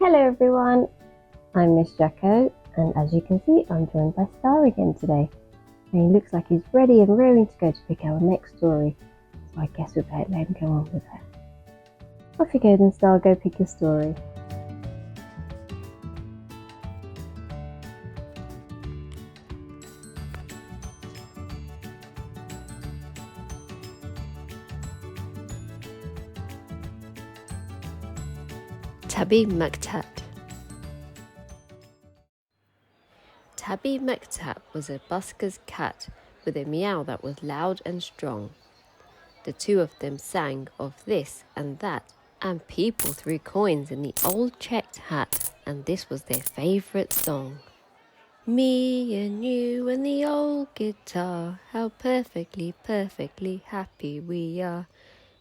Hello everyone, I'm Ms Jacquot, and as you can see I'm joined by Star again today. And he looks like he's ready and raring to go to pick our next story, so I guess we better let him go on with it. Off you go then Star, go pick your story. Tabby McTat. Tabby McTat was a busker's cat with a meow that was loud and strong. The two of them sang of this and that, and people threw coins in the old checked hat, and this was their favourite song. Me and you and the old guitar, how perfectly, perfectly happy we are.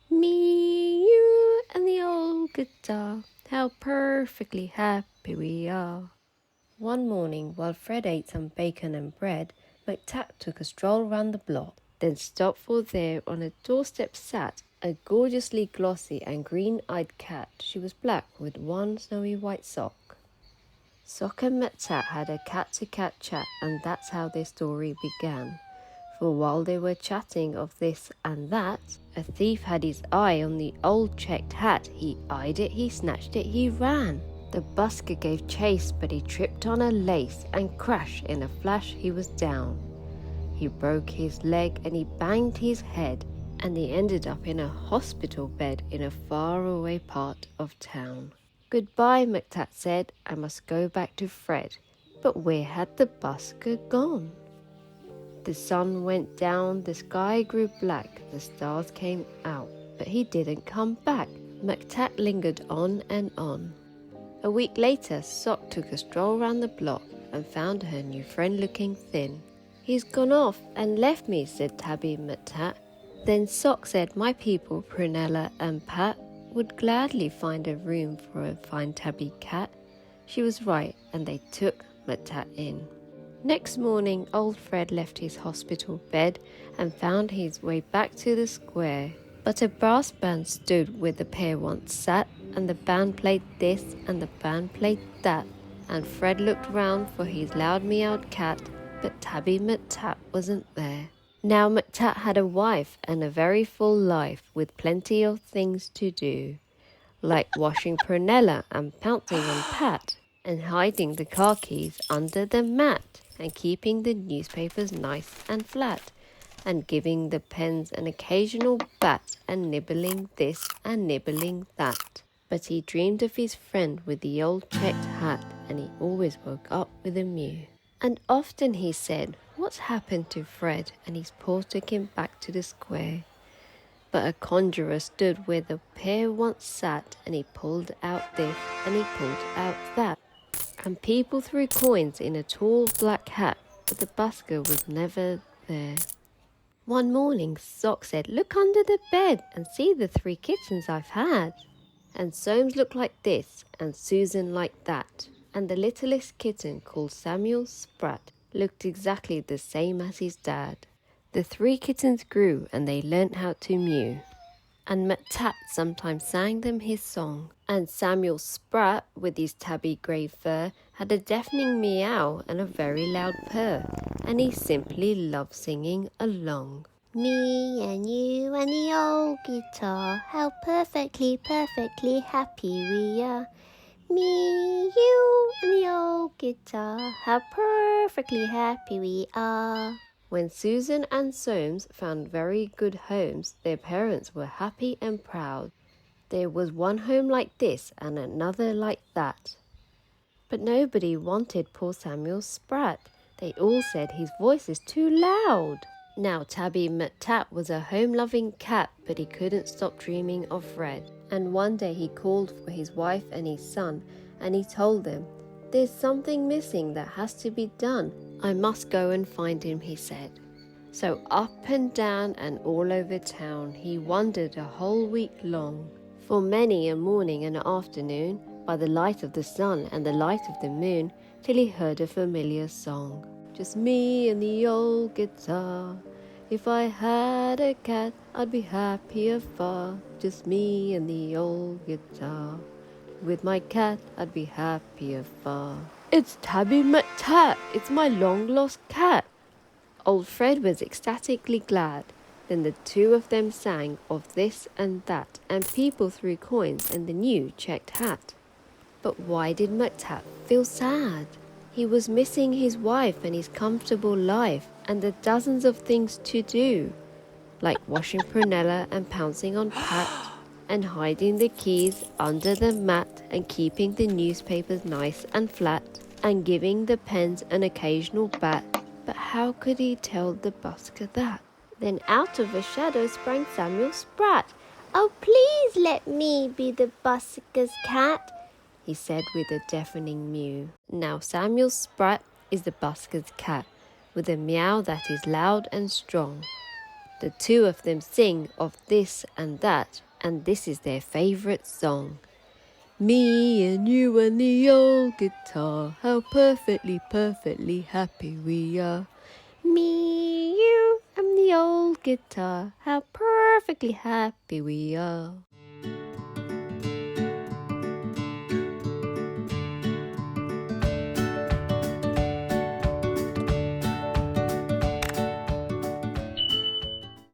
Me, you and the old guitar, how perfectly happy we are. One morning, while Fred ate some bacon and bread, McTat took a stroll round the block, then stopped for there on a doorstep sat a gorgeously glossy and green-eyed cat. She was black with one snowy white sock. Sock and McTat had a cat-to-cat chat, and that's how their story began. For while they were chatting of this and that, a thief had his eye on the old checked hat. He eyed it, he snatched it, he ran. The busker gave chase, but he tripped on a lace, and crash, in a flash he was down. He broke his leg and he banged his head, and he ended up in a hospital bed in a faraway part of town. Goodbye, McTat said, I must go back to Fred. But where had the busker gone? The sun went down, the sky grew black, the stars came out, but he didn't come back. McTat lingered on and on. A week later, Sock took a stroll round the block and found her new friend looking thin. He's gone off and left me, said Tabby McTat. Then Sock said my people, Prunella and Pat, would gladly find a room for a fine tabby cat. She was right, and they took McTat in. Next morning, old Fred left his hospital bed and found his way back to the square. But a brass band stood where the pair once sat, and the band played this and the band played that, and Fred looked round for his loud meowed cat, but Tabby McTat wasn't there. Now McTat had a wife and a very full life, with plenty of things to do, like washing Prunella and pouncing on Pat, and hiding the car keys under the mat, and keeping the newspapers nice and flat, and giving the pens an occasional bat, and nibbling this and nibbling that. But he dreamed of his friend with the old checked hat, and he always woke up with a mew. And often he said, what's happened to Fred? And his paw took him back to the square. But a conjurer stood where the pair once sat, and he pulled out this and he pulled out that. And people threw coins in a tall black hat, but the busker was never there. One morning, Sock said, look under the bed and see the 3 kittens I've had. And Soames looked like this, and Susan like that. And the littlest kitten, called Samuel Sprat, looked exactly the same as his dad. The 3 kittens grew, and they learnt how to mew. And McTat sometimes sang them his song. And Samuel Sprat, with his tabby grey fur, had a deafening meow and a very loud purr, and he simply loved singing along. Me and you and the old guitar, how perfectly, perfectly happy we are. Me, you and the old guitar, how perfectly happy we are. When Susan and Soames found very good homes, their parents were happy and proud. There was one home like this and another like that. But nobody wanted poor Samuel Sprat. They all said his voice is too loud. Now Tabby McTat was a home-loving cat, but he couldn't stop dreaming of Fred. And one day he called for his wife and his son, and he told them, there's something missing that has to be done. I must go and find him, he said. So up and down and all over town he wandered a whole week long, for many a morning and afternoon, by the light of the sun and the light of the moon, till he heard a familiar song. Just me and the old guitar. If I had a cat, I'd be happier far. Just me and the old guitar. With my cat, I'd be happier far. It's Tabby McTat! It's my long-lost cat! Old Fred was ecstatically glad. Then the two of them sang of this and that, and people threw coins in the new checked hat. But why did McTat feel sad? He was missing his wife and his comfortable life and the dozens of things to do, like washing Prunella and pouncing on Pat, and hiding the keys under the mat and keeping the newspapers nice and flat, and giving the pens an occasional bat. But how could he tell the busker that? Then out of a shadow sprang Samuel Sprat. "Oh, please let me be the busker's cat," he said with a deafening mew. Now Samuel Sprat is the busker's cat, with a meow that is loud and strong. The two of them sing of this and that, and this is their favourite song. Me and you and the old guitar, how perfectly, perfectly happy we are. Me, you, and the old guitar, how perfectly happy we are.